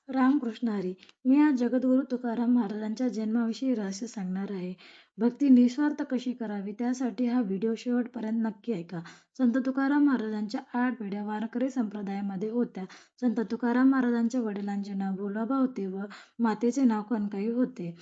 रामकृष्ण हरी. मी आज जगद्गुरू तुकाराम महाराजांच्या जन्माविषयी रहस्य सांगणार आहे. भक्ती निस्वार्थ कशी करावी त्यासाठी हा व्हिडिओ शेवटपर्यंत नक्की ऐका. संत तुकाराम महाराजांच्या 8 पिढ्या वारकरी संप्रदायामध्ये होत्या. संत तुकाराम महाराजांच्या वडिलांचे नाव भोलोबा होते व मातेचे नाव कनकाई होते.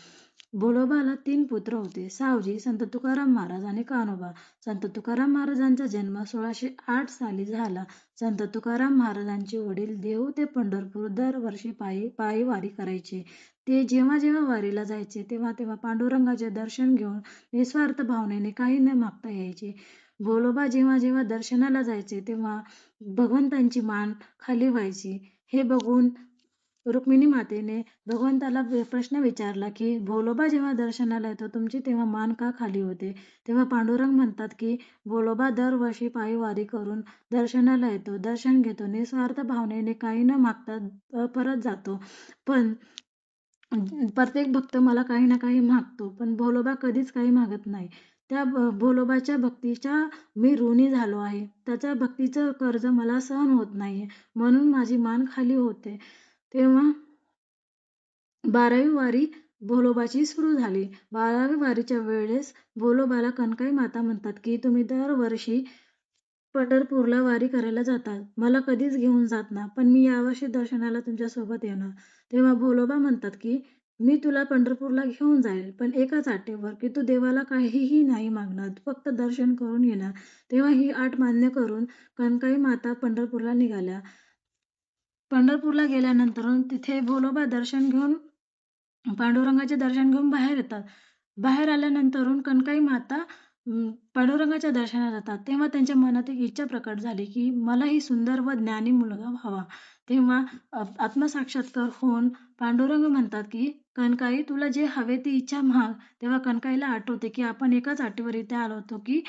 भोलोबाला 3 पुत्र होते, सावजी, संत तुकाराम महाराज आणि कान्होबा. संत तुकाराम महाराजांचा जन्म 1608 साली झाला. संत तुकाराम महाराजांचे वडील देहू ते पंढरपूर दरवर्षी पायी वारी करायचे. ते जेव्हा जेव्हा वारीला जायचे तेव्हा तेव्हा पांडुरंगाचे दर्शन घेऊन निस्वार्थ भावनेने काही न मागता यायचे. भोलोबा जेव्हा जेव्हा दर्शनाला जायचे तेव्हा भगवंतांची मान खाली व्हायची. हे बघून रुक्मिणी मातेने भगवंताला प्रश्न विचारला की भोलोबा जेव्हा दर्शनाला येतो तुमची तेव्हा मान का खाली होते? तेव्हा पांडुरंग म्हणतात की भोलोबा दरवर्षी पायी वारी करून दर्शनाला येतो, दर्शन घेतो, निस्वार्थ भावनेने काही न मागता परत जातो. पण प्रत्येक भक्त मला काही ना काही मागतो, पण भोलोबा कधीच काही मागत नाही. त्या भोलोबाच्या भक्तीच्या मी ऋणी झालो आहे. त्याच्या भक्तीचं कर्ज मला सहन होत नाहीये, म्हणून माझी मान खाली होते. तेव्हा 12वी वारी भोलोबाची सुरू झाली. 12वी वारीच्या वेळेस भोलोबाला कनकाई माता म्हणतात की तुम्ही दरवर्षी पंढरपूरला वारी करायला जातात. मला कधीच घेऊन जात ना, पण मी यावर्षी दर्शनाला तुमच्यासोबत येणार. तेव्हा भोलोबा म्हणतात की मी तुला पंढरपूरला घेऊन जाईल, पण एकाच अटीवर की तू देवाला काहीही नाही मागणार, फक्त दर्शन करून येणार. तेव्हा ही अट मान्य करून कनकाई माता पंढरपूरला निघाल्या. पंढरपूरला गेल्यानंतर तिथे भोलोबा दर्शन घेऊन पांडुरंगाचे दर्शन घेऊन बाहेर येतात. बाहेर आल्यानंतर कनकाई माता पांडुरंगाच्या दर्शनाला जातात. तेव्हा त्यांच्या मनात एक इच्छा प्रकट झाली, की मला ही सुंदर व ज्ञानी मुलगा व्हावा. तेव्हा आत्मसाक्षात्कार होऊन पांडुरंग म्हणतात, की "कनकाई तुला जे हवे ती इच्छा माग." तेव्हा कनकाईला आठवते, की आपण एकाच अटीवर इथे आलो होतो, की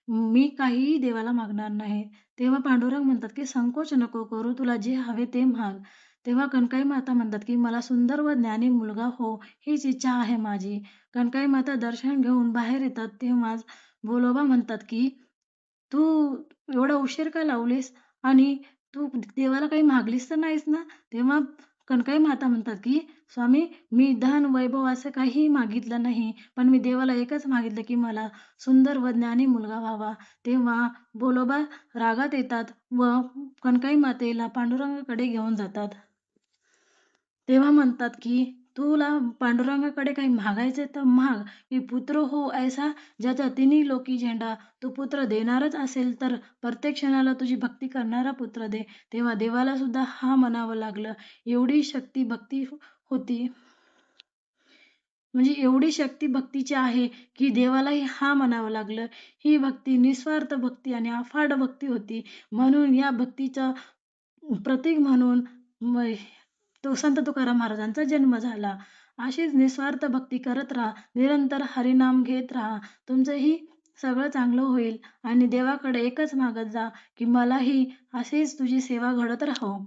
मी काहीही देवाला मागणार नाही. तेव्हा पांडुरंग म्हणतात, की "संकोच नको करू, तुला जे हवे ते माग." तेव्हा कनकाई माता म्हणतात, की "मला सुंदर व ज्ञानी मुलगा हो, हीच इच्छा आहे माझी." कनकाई माता दर्शन घेऊन बाहेर येतात तेव्हाच भोलोबा म्हणतात, की "तू एवढा उशीर का लावलीस? आणि तू देवाला काही मागलीस तर नाहीस ना?" तेव्हा कनकाई माता म्हणतात, की "स्वामी, मी धन, वैभव असं काहीही मागितलं नाही. पण मी देवाला एकच मागितलं, की मला सुंदर व ज्ञानी मुलगा व्हावा." तेव्हा भोलोबा रागात येतात व कनकाई मातेला पांडुरंगाकडे घेऊन जातात. तेव्हा म्हणतात, की "तुला पांडुरंगाकडे काही मागायचे तर माग, की पुत्र हो ऐसा ज्याचा तिन्ही लोकी झेंडा. तू पुत्र देणारच असेल तर प्रत्येक क्षणाला तुझी भक्ती करणारा पुत्र दे." तेव्हा देवाला सुद्धा हां म्हणावं लागलं. एवढी शक्ती भक्ती होती. म्हणजे एवढी शक्ती भक्तीची आहे, की देवालाही हां म्हणावं लागलं. ही भक्ती निस्वार्थ भक्ती आणि अफाट भक्ती होती. म्हणून या भक्तीचं प्रतीक म्हणून तो संत तुकाराम महाराजांचा जन्म झाला. अशीच निस्वार्थ भक्ती करत राहा. निरंतर हरिनाम घेत राहा. तुमचंही सगळं चांगलं होईल आणि देवाकडे एकच मागत जा, की मलाही अशीच तुझी सेवा घडत राहो.